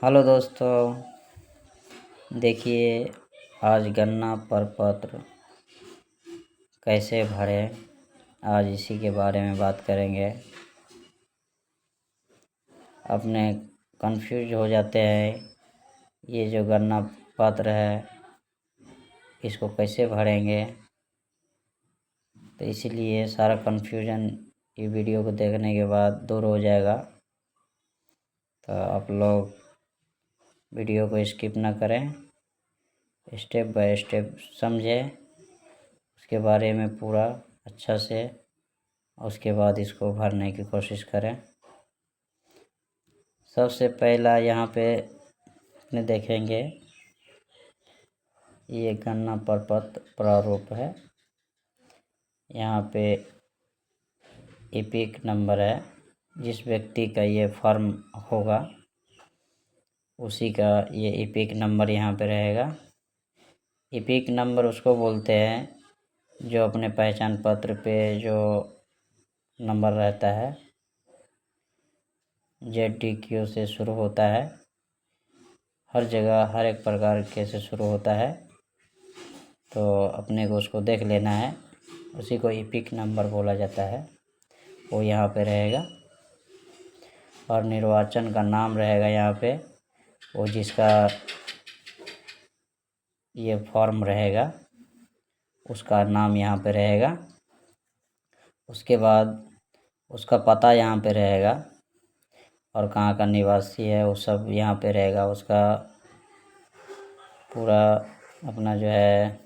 Hello दोस्तों, देखिए आज गन्ना प्रपत्र कैसे भरें, आज इसी के बारे में बात करेंगे। अपने कंफ्यूज हो जाते हैं, ये जो गन्ना पत्र है इसको कैसे भरेंगे। तो इसीलिए सारा कन्फ्यूजन ये वीडियो को देखने के बाद दूर हो जाएगा। तो आप लोग वीडियो को स्किप ना करें, स्टेप बाय स्टेप समझें, उसके बारे में पूरा अच्छा से, उसके बाद इसको भरने की कोशिश करें। सबसे पहला यहाँ पे अपने देखेंगे, ये गन्ना प्रपत्र प्रारूप है। यहाँ पे एपिक नंबर है, जिस व्यक्ति का ये फॉर्म होगा उसी का ये एपिक नंबर यहाँ पे रहेगा। एपिक नंबर उसको बोलते हैं जो अपने पहचान पत्र पे जो नंबर रहता है, ZDQ से शुरू होता है, हर जगह हर एक प्रकार के से शुरू होता है। तो अपने को उसको देख लेना है, उसी को एपिक नंबर बोला जाता है, वो यहाँ पे रहेगा। और निर्वाचन का नाम रहेगा यहाँ पे, वो जिसका ये फॉर्म रहेगा उसका नाम यहाँ पे रहेगा। उसके बाद उसका पता यहाँ पे रहेगा और कहाँ का निवासी है वो सब यहाँ पे रहेगा। उसका पूरा अपना जो है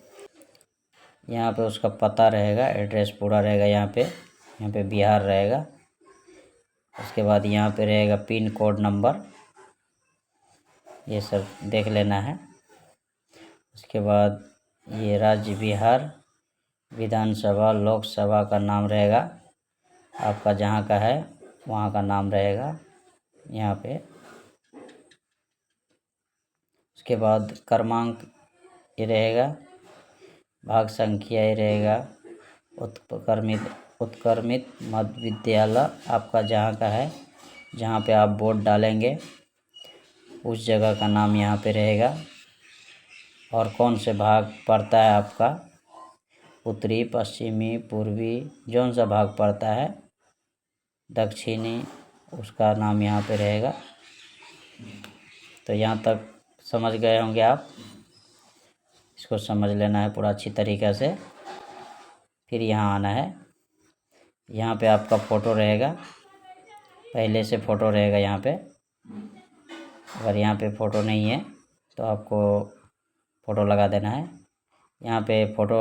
यहाँ पे उसका पता रहेगा, एड्रेस पूरा रहेगा। यहाँ पे बिहार रहेगा। उसके बाद यहाँ पे रहेगा पिन कोड नंबर, ये सब देख लेना है। उसके बाद ये राज्य बिहार, विधानसभा लोकसभा का नाम रहेगा, आपका जहाँ का है वहाँ का नाम रहेगा यहाँ पे। उसके बाद क्रमांक ये रहेगा, भाग संख्या ये रहेगा, उत्क्रमित मध्य विद्यालय आपका जहाँ का है, जहाँ पे आप वोट डालेंगे उस जगह का नाम यहाँ पे रहेगा। और कौन से भाग पड़ता है आपका, उत्तरी, पश्चिमी, पूर्वी, जौन सा भाग पड़ता है, दक्षिणी, उसका नाम यहाँ पे रहेगा। तो यहाँ तक समझ गए होंगे आप, इसको समझ लेना है पूरा अच्छी तरीक़े से। फिर यहाँ आना है, यहाँ पे आपका फ़ोटो रहेगा, पहले से फ़ोटो रहेगा यहाँ पे। अगर यहाँ पे फ़ोटो नहीं है तो आपको फ़ोटो लगा देना है। यहाँ पे फ़ोटो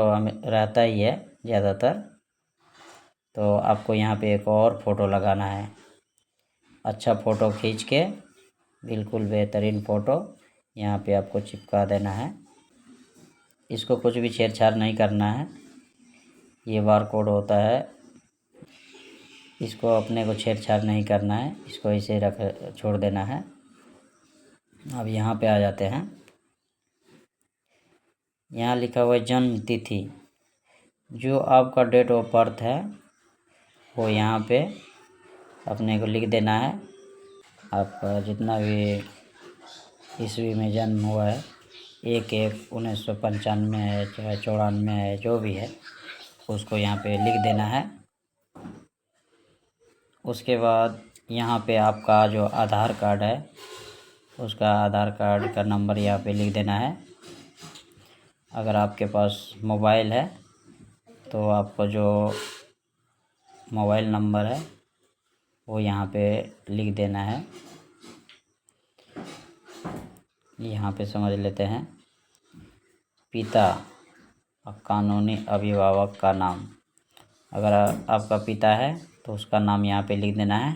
रहता ही है ज़्यादातर, तो आपको यहाँ पे एक और फ़ोटो लगाना है। अच्छा फ़ोटो खींच के, बिल्कुल बेहतरीन फ़ोटो यहाँ पे आपको चिपका देना है। इसको कुछ भी छेड़छाड़ नहीं करना है, ये बारकोड होता है, इसको अपने को छेड़छाड़ नहीं करना है, इसको ऐसे छोड़ देना है। अब यहाँ पे आ जाते हैं, यहाँ लिखा हुआ है जन्म तिथि, जो आपका डेट ऑफ बर्थ है वो यहाँ पे अपने को लिख देना है। आपका जितना भी ईस्वी में जन्म हुआ है, 1/1/1995 है, चाहे 94 है, जो भी है उसको यहाँ पे लिख देना है। उसके बाद यहाँ पे आपका जो आधार कार्ड है उसका आधार कार्ड का नंबर यहाँ पे लिख देना है। अगर आपके पास मोबाइल है तो आपका जो मोबाइल नंबर है वो यहाँ पे लिख देना है। यहाँ पे समझ लेते हैं, पिता और कानूनी अभिभावक का नाम, अगर आपका पिता है तो उसका नाम यहाँ पे लिख देना है।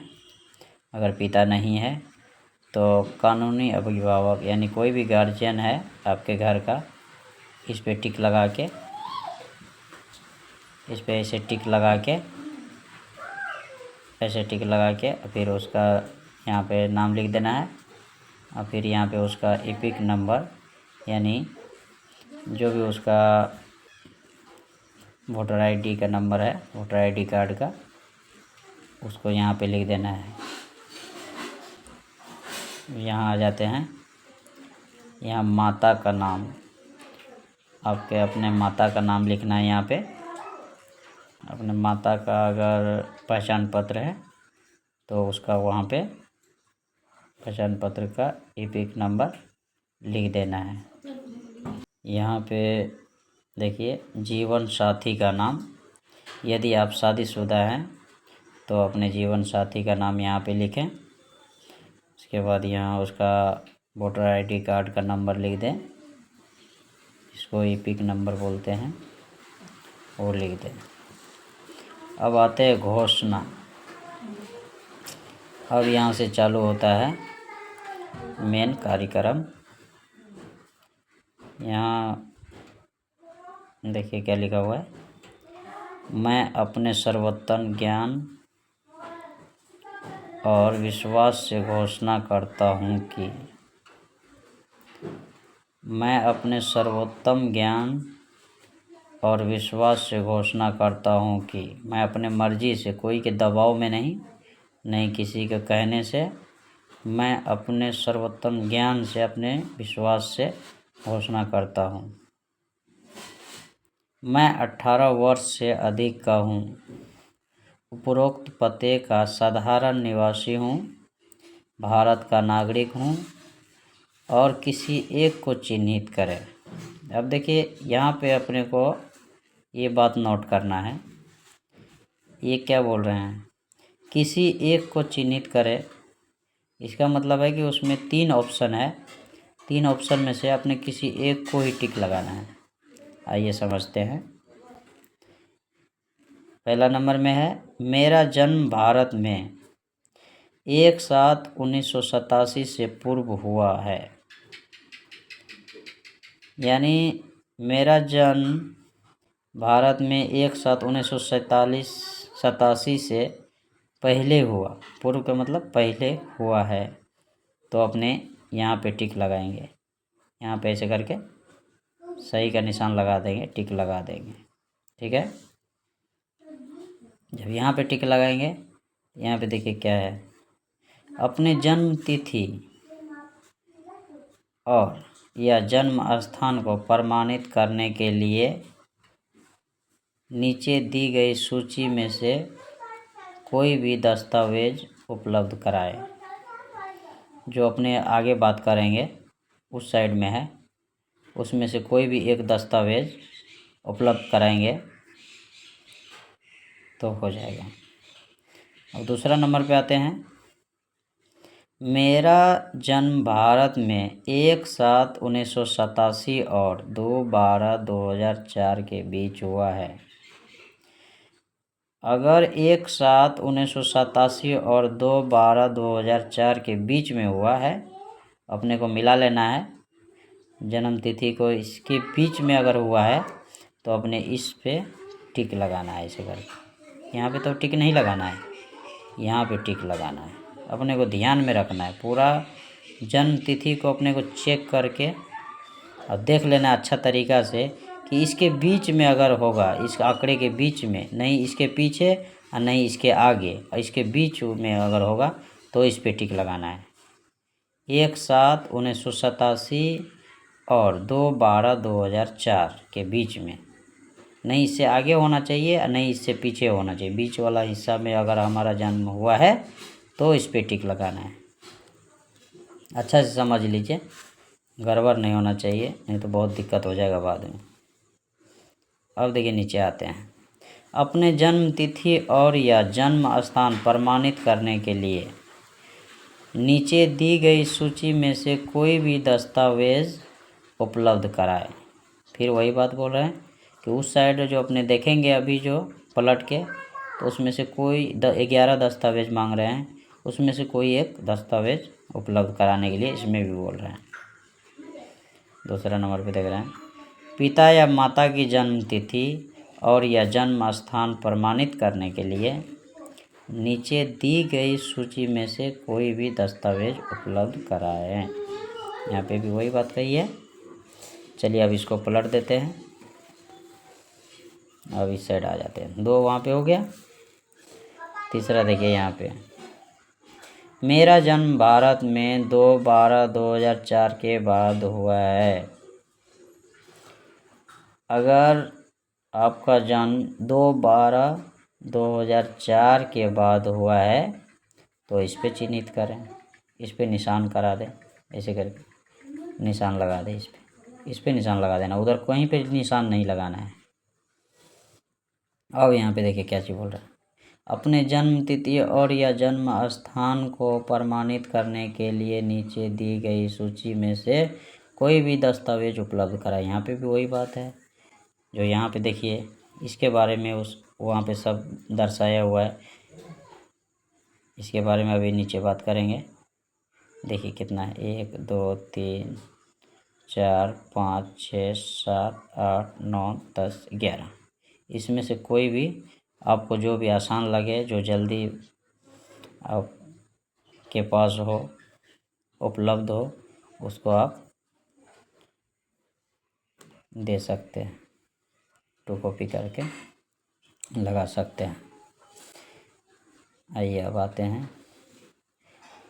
अगर पिता नहीं है तो कानूनी अभिभावक यानी कोई भी गार्जियन है आपके घर का, इस पे टिक लगा के, इस पे ऐसे टिक लगा के, ऐसे टिक लगा के फिर उसका यहाँ पे नाम लिख देना है। और फिर यहाँ पे उसका एपिक नंबर यानी जो भी उसका वोटर आईडी का नंबर है, वोटर आईडी कार्ड का, उसको यहाँ पे लिख देना है। यहाँ आ जाते हैं। यहाँ माता का नाम, आपके अपने माता का नाम लिखना है। यहाँ पे अपने माता का अगर पहचान पत्र है तो उसका वहाँ पे पहचान पत्र का ईपिक नंबर लिख देना है। यहाँ पे देखिए जीवन साथी का नाम, यदि आप शादीशुदा हैं तो अपने जीवन साथी का नाम यहाँ पे लिखें। उसके बाद यहाँ उसका वोटर आईडी कार्ड का नंबर लिख दें, इसको ईपिक नंबर बोलते हैं, वो लिख दें। अब आते हैं घोषणा। अब यहाँ से चालू होता है मेन कार्यक्रम। यहाँ देखिए क्या लिखा हुआ है, मैं अपने सर्वोत्तम ज्ञान और विश्वास से घोषणा करता हूँ कि मैं अपने सर्वोत्तम ज्ञान और विश्वास से घोषणा करता हूँ कि मैं अपने मर्जी से, कोई के दबाव में नहीं किसी के कहने से, मैं अपने सर्वोत्तम ज्ञान से, अपने विश्वास से घोषणा करता हूँ। मैं 18 वर्ष से अधिक का हूँ, उपरोक्त पते का साधारण निवासी हूँ, भारत का नागरिक हूँ और किसी एक को चिन्हित करें। अब देखिए यहाँ पे अपने को ये बात नोट करना है, ये क्या बोल रहे हैं, किसी एक को चिन्हित करें। इसका मतलब है कि उसमें 3 ऑप्शन है, 3 ऑप्शन में से अपने किसी एक को ही टिक लगाना है। आइए समझते हैं। पहला नंबर में है, मेरा जन्म भारत में 1/7/1987 से पूर्व हुआ है। यानी मेरा जन्म भारत में 1/7/1987 से पहले हुआ, पूर्व का मतलब पहले हुआ है, तो अपने यहाँ पे टिक लगाएंगे। यहाँ पे ऐसे करके सही का निशान लगा देंगे, टिक लगा देंगे, ठीक है। जब यहाँ पे टिक लगाएंगे, यहाँ पे देखिए क्या है, अपने जन्म तिथि और या जन्म स्थान को प्रमाणित करने के लिए नीचे दी गई सूची में से कोई भी दस्तावेज उपलब्ध कराएं। जो अपने आगे बात करेंगे उस साइड में है, उसमें से कोई भी एक दस्तावेज उपलब्ध कराएंगे तो हो जाएगा। अब दूसरा नंबर पे आते हैं, मेरा जन्म भारत में 1/7/1987 और 2/12/2004 के बीच हुआ है। अगर 1/7/1987 और 2/12/2004 के बीच में हुआ है, अपने को मिला लेना है जन्म तिथि को, इसके बीच में अगर हुआ है तो अपने इस पे टिक लगाना है ऐसे करके। यहाँ पे तो टिक नहीं लगाना है, यहाँ पे टिक लगाना है। अपने को ध्यान में रखना है, पूरा जन्म तिथि को अपने को चेक करके और देख लेना अच्छा तरीक़ा से कि इसके बीच में अगर होगा, इस आंकड़े के बीच में, नहीं इसके पीछे और नहीं इसके आगे, और इसके बीच में अगर होगा तो इस पे टिक लगाना है। 1/7/1987 और 2/12/2004 के बीच में, नहीं इससे आगे होना चाहिए और नहीं इससे पीछे होना चाहिए। बीच वाला हिस्सा में अगर हमारा जन्म हुआ है तो इस पे टिक लगाना है। अच्छा से समझ लीजिए, गड़बड़ नहीं होना चाहिए, नहीं तो बहुत दिक्कत हो जाएगा बाद में। अब देखिए नीचे आते हैं, अपने जन्म तिथि और या जन्म स्थान प्रमाणित करने के लिए नीचे दी गई सूची में से कोई भी दस्तावेज उपलब्ध कराएं। फिर वही बात बोल रहे हैं कि उस साइड जो अपने देखेंगे अभी जो पलट के, तो उसमें से कोई 11 दस्तावेज मांग रहे हैं, उसमें से कोई एक दस्तावेज उपलब्ध कराने के लिए इसमें भी बोल रहे हैं। दूसरा नंबर पे देख रहे हैं, पिता या माता की जन्म तिथि और या जन्म स्थान प्रमाणित करने के लिए नीचे दी गई सूची में से कोई भी दस्तावेज उपलब्ध कराएं। यहाँ पे भी वही बात कही है। चलिए अब इसको पलट देते हैं, अब इस साइड आ जाते हैं। 2 वहाँ पे हो गया। तीसरा देखिए यहाँ पे, मेरा जन्म भारत में 2/12/2004 के बाद हुआ है। अगर आपका जन्म 2/12/2004 के बाद हुआ है तो इस पे चिन्हित करें, इस पे निशान करा दें, ऐसे करके निशान लगा दें, इस पे निशान लगा देना, उधर कहीं पे निशान नहीं लगाना है। अब यहाँ पे देखिए क्या चीज़ बोल रहा है। अपने जन्म तिथि और या जन्म स्थान को प्रमाणित करने के लिए नीचे दी गई सूची में से कोई भी दस्तावेज उपलब्ध कराएं। यहाँ पे भी वही बात है जो यहाँ पे देखिए, इसके बारे में उस वहाँ पे सब दर्शाया हुआ है। इसके बारे में अभी नीचे बात करेंगे। देखिए कितना है, 1 2 3 4 5 6 7 8 9 10 11। इसमें से कोई भी आपको जो भी आसान लगे, जो जल्दी आपके पास हो, उपलब्ध हो, उसको आप दे सकते हैं, टू कॉपी करके लगा सकते हैं। आइए अब आते हैं।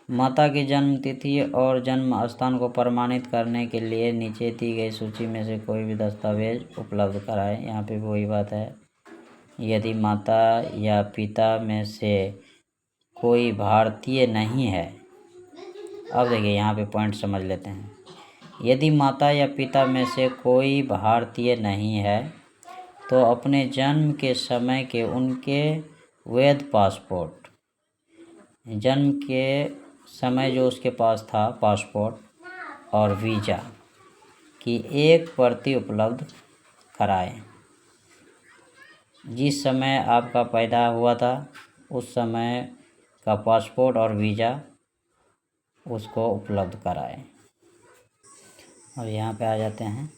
माता की जन्म तिथि और जन्म स्थान को प्रमाणित करने के लिए नीचे दी गई सूची में से कोई भी दस्तावेज उपलब्ध कराएं। यहाँ पे भी वही बात है। यदि माता या पिता में से कोई भारतीय नहीं है, अब देखिए यहाँ पे पॉइंट समझ लेते हैं। यदि माता या पिता में से कोई भारतीय नहीं है तो अपने जन्म के समय के उनके वैध पासपोर्ट, जन्म के समय जो उसके पास था पासपोर्ट और वीज़ा की एक प्रति उपलब्ध कराएं। जिस समय आपका पैदा हुआ था उस समय का पासपोर्ट और वीज़ा उसको उपलब्ध कराएं। और यहाँ पे आ जाते हैं।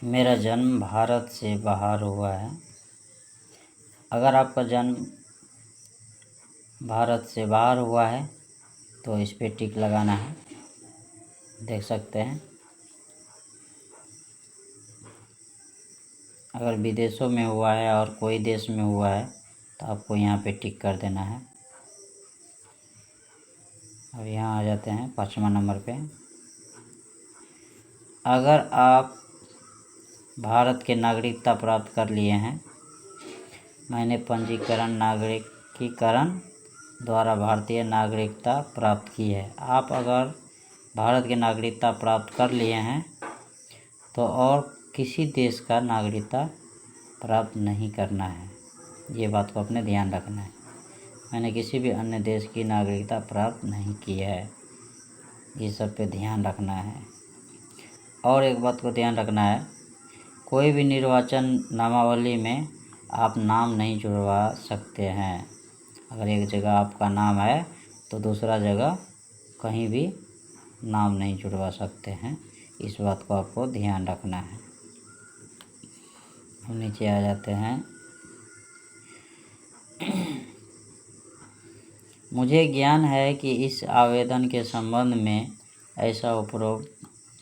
मेरा जन्म भारत से बाहर हुआ है। अगर आपका जन्म भारत से बाहर हुआ है तो इस पे टिक लगाना है, देख सकते हैं। अगर विदेशों में हुआ है और कोई देश में हुआ है तो आपको यहाँ पे टिक कर देना है। अब यहाँ आ जाते हैं 5वां नंबर पे। अगर आप भारत के नागरिकता प्राप्त कर लिए हैं, मैंने पंजीकरण नागरिकीकरण द्वारा भारतीय नागरिकता प्राप्त की है। आप अगर भारत की नागरिकता प्राप्त कर लिए हैं तो और किसी देश का नागरिकता प्राप्त नहीं करना है, ये बात को अपने ध्यान रखना है। मैंने किसी भी अन्य देश की नागरिकता प्राप्त नहीं की है, ये सब पे ध्यान रखना है। और एक बात को ध्यान रखना है, कोई भी निर्वाचन नामावली में आप नाम नहीं जुड़वा सकते हैं। अगर एक जगह आपका नाम है तो दूसरा जगह कहीं भी नाम नहीं जुड़वा सकते हैं, इस बात को आपको ध्यान रखना है। हम नीचे आ जाते हैं। मुझे ज्ञान है कि इस आवेदन के संबंध में ऐसा उपरोक्त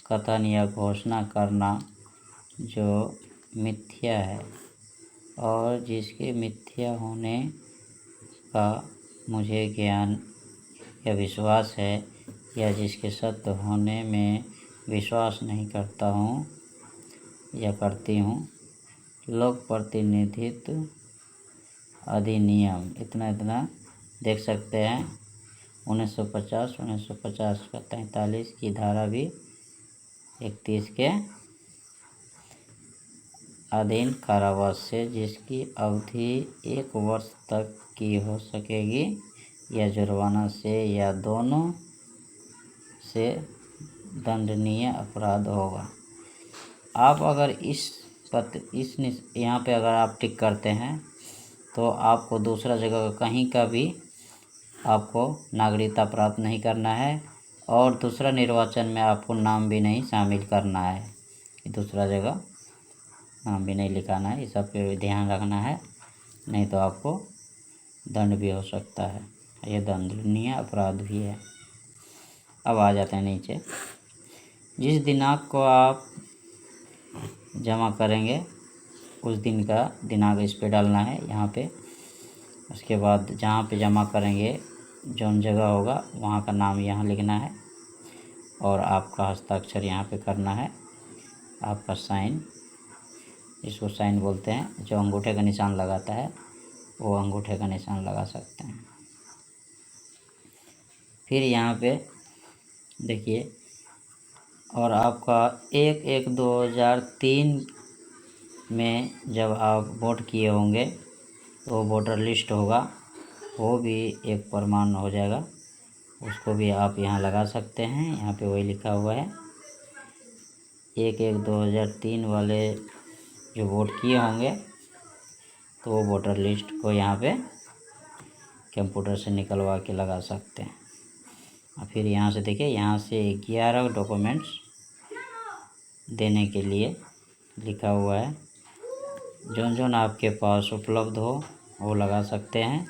कथन या घोषणा करना जो मिथ्या है और जिसके मिथ्या होने का मुझे ज्ञान या विश्वास है या जिसके सत्य होने में विश्वास नहीं करता हूँ या करती हूँ। लोक प्रतिनिधित्व अधिनियम इतना देख सकते हैं। 1950 का 43 की धारा भी 31 के अधीन कारावास से जिसकी अवधि 1 वर्ष तक की हो सकेगी या जुर्माना से या दोनों से दंडनीय अपराध होगा। आप अगर यहाँ पे अगर आप टिक करते हैं तो आपको दूसरा जगह कहीं का भी आपको नागरिकता प्राप्त नहीं करना है और दूसरा निर्वाचन में आपको नाम भी नहीं शामिल करना है, दूसरा जगह नाम भी नहीं लिखाना है। इस सब पे ध्यान रखना है, नहीं तो आपको दंड भी हो सकता है, ये दंडनीय अपराध भी है। अब आ जाते हैं नीचे। जिस दिनांक को आप जमा करेंगे उस दिन का दिनांक इस पे डालना है यहाँ पे। उसके बाद जहाँ पे जमा करेंगे जौन जगह होगा वहाँ का नाम यहाँ लिखना है और आपका हस्ताक्षर यहाँ पे करना है, आपका साइन, इसको साइन बोलते हैं। जो अंगूठे का निशान लगाता है वो अंगूठे का निशान लगा सकते हैं। फिर यहाँ पे देखिए, और आपका 1/1/2003 में जब आप वोट किए होंगे तो वोटर लिस्ट होगा, वो भी एक प्रमाण हो जाएगा, उसको भी आप यहाँ लगा सकते हैं। यहाँ पे वही लिखा हुआ है 1/1/2003 वाले जो वोट किए होंगे तो वो वोटर लिस्ट को यहाँ पे कंप्यूटर से निकलवा के लगा सकते हैं। और फिर यहाँ से देखिए, यहाँ से 11 डॉक्यूमेंट्स देने के लिए लिखा हुआ है। जौन आपके पास उपलब्ध हो वो लगा सकते हैं,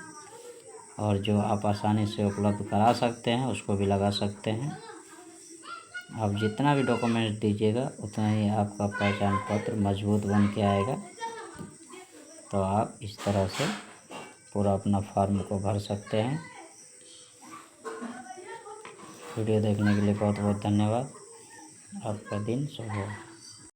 और जो आप आसानी से उपलब्ध करा सकते हैं उसको भी लगा सकते हैं। आप जितना भी डॉक्यूमेंट्स दीजिएगा उतना ही आपका पहचान पत्र मजबूत बन के आएगा। तो आप इस तरह से पूरा अपना फॉर्म को भर सकते हैं। वीडियो देखने के लिए बहुत बहुत धन्यवाद। आपका दिन शुभ हो।